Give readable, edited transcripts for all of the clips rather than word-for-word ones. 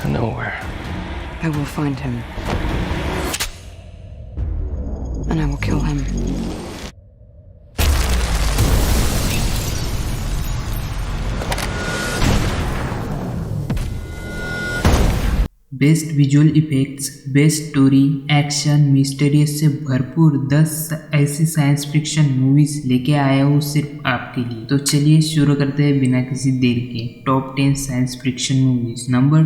Nowhere. I will find him. And I will kill him. Best visual effects, best story, action, mysterious से भरपूर 10 ऐसी science fiction movies लेके आया हूँ सिर्फ आपके लिए। तो चलिए शुरू करते हैं बिना किसी देर के। Top 10 science fiction movies. Number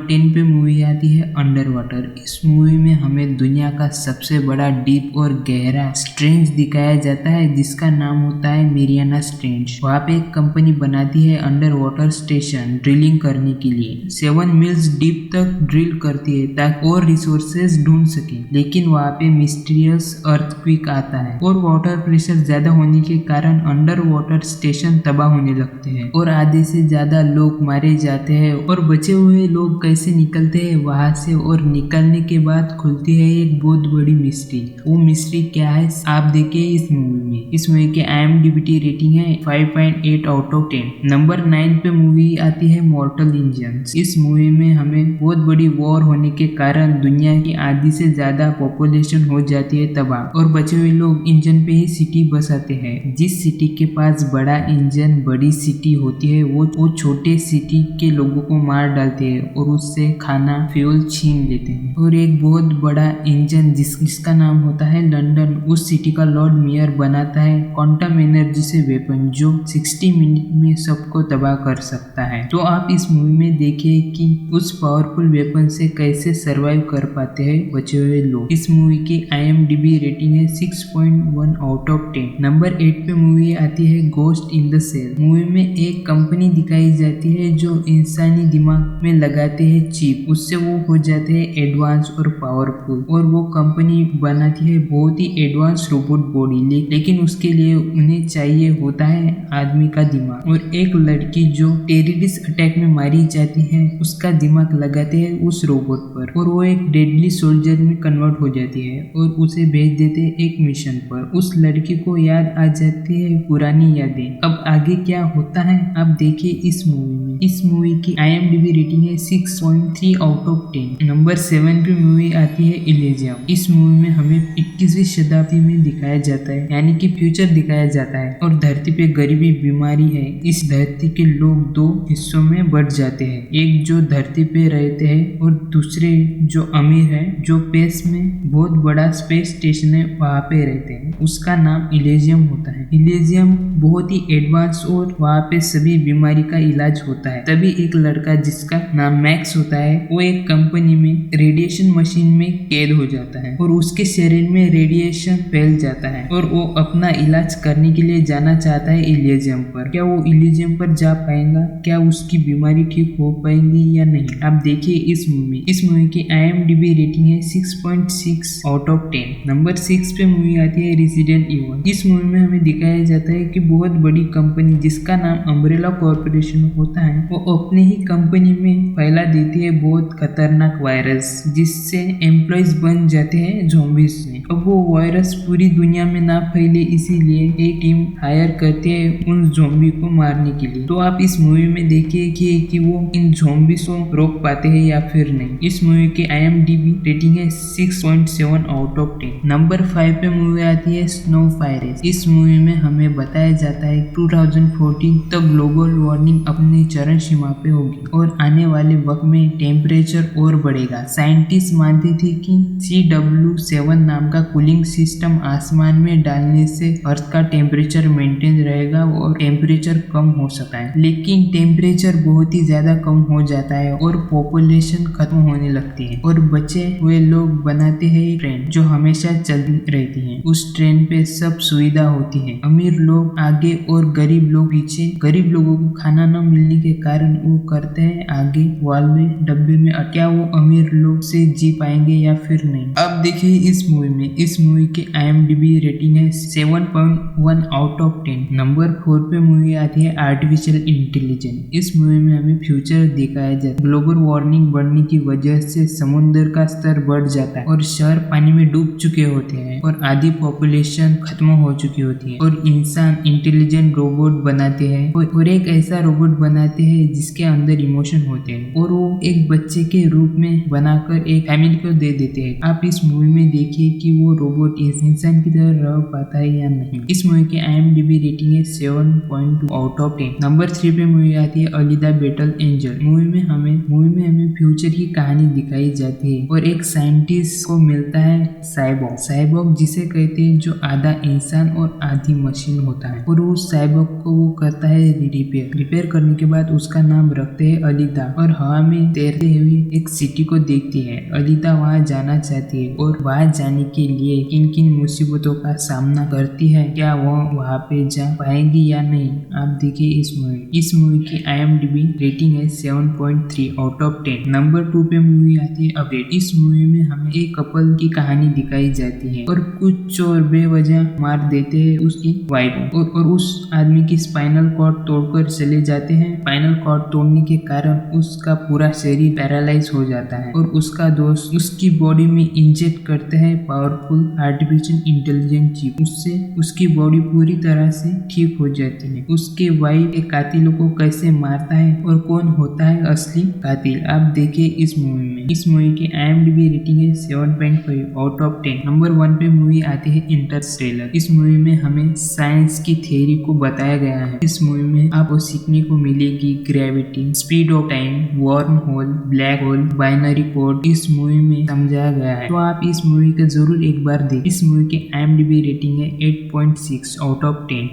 10 पे मूवी आती है अंडर वाटर। इस मूवी में हमें दुनिया का सबसे बड़ा डीप और गहरा स्ट्रेंज दिखाया जाता है जिसका नाम होता है मेरियाना ट्रेंच। वहाँ पे एक कंपनी बनाती है अंडर वाटर स्टेशन ड्रिलिंग करने के लिए। 7 मील्स डीप तक ड्रिल करती है ताकि और रिसोर्सेज ढूंढ सके, लेकिन वहाँ पे मिस्टीरियस अर्थक्वेक आता है और वाटर प्रेशर ज्यादा होने के कारण अंडर वाटर स्टेशन तबाह होने लगते हैं और आधे से ज्यादा लोग मारे जाते हैं। और बचे हुए लोग कैसे निकलते हैं वहां से, और निकलने के बाद खुलती है एक बहुत बड़ी मिस्ट्री। वो मिस्ट्री क्या है आप देखिए इस मूवी में। इस मूवी के IMDb रेटिंग है 5.8 आउट ऑफ 10। नंबर 9 पे मूवी आती है मॉर्टल इंजन्स। इस मूवी में हमें बहुत बड़ी वॉर होने के कारण दुनिया की आधी से ज्यादा पॉपुलेशन हो जाती है तबाह, और बचे हुए लोग इंजन पे ही सिटी बसाते हैं। जिस सिटी के पास बड़ा इंजन, बड़ी सिटी होती है, वो छोटे सिटी के लोगों को मार डालते हैं और उससे खाना, फ्यूल छीन लेते हैं। और एक बहुत बड़ा इंजन जिसका नाम होता है लंदन, उस सिटी का लॉर्ड मेयर बनाता है क्वांटम एनर्जी से वेपन जो 60 मिनट में सबको तबाह कर सकता है। तो आप इस मूवी में देखिए कि उस पावरफुल वेपन से कैसे सरवाइव कर पाते हैं बचे हुए लोग। इस मूवी की IMDb रेटिंग है 6.1 आउट ऑफ 10। नंबर 8 पे मूवी आती है Ghost in the Shell. Movie में एक कंपनी दिखाई जाती है जो इंसानी दिमाग में लगाते हैं चिप, उससे वो हो जाते हैं एडवांस और पावरफुल, और वो कंपनी बनाती है बहुत ही एडवांस रोबोट बॉडी, लेकिन उसके लिए उन्हें चाहिए होता है आदमी का दिमाग। और एक लड़की जो टेररिस्ट अटैक में मारी जाती है उसका दिमाग लगाते हैं उस रोबोट पर, और वो एक डेडली सोल्जर में कन्वर्ट हो जाती है और उसे भेज देते हैं एक मिशन पर। उस लड़की को याद आ जाती है पुरानी यादें। अब आगे क्या होता है आप देखिए इस मूवी में। इस मूवी की IMDb रेटिंग है 6.3 आउट ऑफ 10। नंबर 7 पे मूवी आती है इलेजियम। इस मूवी में हमें 21वीं शताब्दी में दिखाया जाता है, यानी कि फ्यूचर दिखाया जाता है, और धरती पे गरीबी बीमारी है। इस धरती के लोग 2 हिस्सों में बढ़ जाते हैं, एक जो धरती पे रहते हैं और दूसरे जो अमीर है, जो स्पेस में बहुत बड़ा स्पेस स्टेशन है वहाँ पे रहते हैं। उसका नाम इलेजियम होता है। इलेजियम बहुत ही एडवांस और वहाँ पे सभी बीमारी का इलाज होता है। तभी एक लड़का जिसका नाम मैक्स होता है वो एक कंपनी में रेडिएशन मशीन में कैद हो जाता है और उसके शरीर में रेडिएशन फैल जाता है और वो अपना इलाज करने के लिए जाना चाहता है इलेजियम पर। क्या वो इलेजियम पर जा पाएगा? क्या उसकी बीमारी ठीक हो पाएगी या नहीं? आप देखिए इस मूवी। इस मूवी की IMDb रेटिंग है 6.6 आउट ऑफ 10। नंबर 6 पे मूवी आती है रेजिडेंट इवल। इस मूवी में हमें दिखाया जाता है कि बहुत बड़ी कंपनी जिसका नाम अम्ब्रेला कॉर्पोरेशन होता है, वो अपने ही कंपनी में फैला देती है बहुत खतरनाक वायरस, जिससे एम्प्लॉयज बन जाते हैं ज़ॉम्बीज में। अब वो वायरस पूरी दुनिया में ना फैले इसीलिए एक टीम हायर करती है उन ज़ॉम्बी को मारने के लिए। तो आप इस मूवी में देखिए कि वो इन ज़ॉम्बीज को रोक पाते हैं या फिर नहीं। इस मूवी की IMDb रेटिंग है 6.7 आउट ऑफ 10। नंबर 5 पे मूवी आती है स्नो फायरेस। इस मूवी में हमें बताया जाता है 2040 तक ग्लोबल वार्मिंग अपनी चरम सीमा पे होगी और आने वाले वक्त में टेम्परेचर और बढ़ेगा। साइंटिस्ट मानते थे कि CW7 नाम का कूलिंग सिस्टम आसमान में डालने से अर्थ का टेम्परेचर मेंटेन रहेगा और टेम्परेचर कम हो सकता है, लेकिन टेम्परेचर बहुत ही ज्यादा कम हो जाता है और पॉपुलेशन खत्म होने लगती है और बचे हुए लोग बनाते हैं ट्रेन जो हमेशा चलती रहती है। उस ट्रेन पे सब सुविधा होती है, अमीर लोग आगे और गरीब लोग पीछे। गरीब लोगों को खाना न मिलने के कारण वो करते हैं आगे वाले डब्बे में। क्या वो अमीर लोग से जी पाएंगे या फिर नहीं? अब देखिए इस मूवी में। इस मूवी की IMDb रेटिंग है 7.1 आउट ऑफ 10। नंबर 4 पे मूवी आती है आर्टिफिशियल इंटेलिजेंस। इस मूवी में हमें फ्यूचर दिखाया जाता है। ग्लोबल वार्मिंग वार्मिंग बढ़ने की वजह से समुद्र का स्तर बढ़ जाता है और शहर पानी में डूब चुके होते हैं और आधी पॉपुलेशन खत्म हो चुकी होती है और इंसान इंटेलिजेंट रोबोट बनाते हैं और एक ऐसा रोबोट बनाते हैं जिसके अंदर इमोशन होते हैं और वो एक बच्चे के रूप में बनाकर एक फैमिली को दे देते हैं। आप इस मूवी में देखिए कि वो रोबोट इस इंसान की तरह रह पाता है या नहीं। इस मूवी की IMDb रेटिंग है 7.2 आउट ऑफ 10। नंबर 3 पे मूवी आती है अलीदा बैटल एंजल। मूवी में हमें फ्यूचर की कहानी दिखाई जाती है और एक साइंटिस्ट को मिलता है साइबॉग जिसे कहते हैं, जो आधा इंसान और आधी मशीन होता है और उस साइबॉग को वो करता है रिपेयर करने के बाद उसका नाम रखते हैं अलीदा और हवा में तैरते हुए एक सिटी को देखती है। अलीदा वहाँ जाना चाहती है और वहाँ जाने के लिए किन किन मुसीबतों का सामना करती है, क्या वो वहाँ पे जा पाएंगी या नहीं, आप देखिए इस मूवी की IMDb रेटिंग है 7.3 आउट ऑफ 10। नंबर 2 पे मूवी आती है अपडेट। इस मूवी में हमें एक कपल की कहानी दिखाई जाती है और कुछ चोर बेवजह मार देते हैं उसकी वाइफ और उस आदमी की स्पाइनल कॉर्ड तोड़कर चले जाते हैं। स्पाइनल कॉर्ड तोड़ने के कारण उसका पूरा शरीर पैरालाइज हो जाता है और उसका दोस्त उसकी बॉडी में इंजेक्ट करते हैं पावरफुल आर्टिफिशियल इंटेलिजेंस चिप। उससे उसकी बॉडी पूरी तरह से ठीक हो जाती है। उसके वाइफ के कातिलों को कैसे मारता है और कौन होता है असली कातिल, आप देखिए इस मूवी में। इस मूवी की IMDb रेटिंग है 7.5 आउट ऑफ 10। नंबर 1 पे मूवी आती है इंटरस्टेलर। इस मूवी में हमें साइंस की थ्योरी को बताया गया है। इस मूवी में आपको सीखने को मिलेगी gravity, speed of time, wormhole, black hole, binary code इस मूवी में समझाया गया है। तो आप इस मूवी को जरूर एक बार देखें। इस मूवी की IMDb रेटिंग है 8.6 आउट ऑफ 10।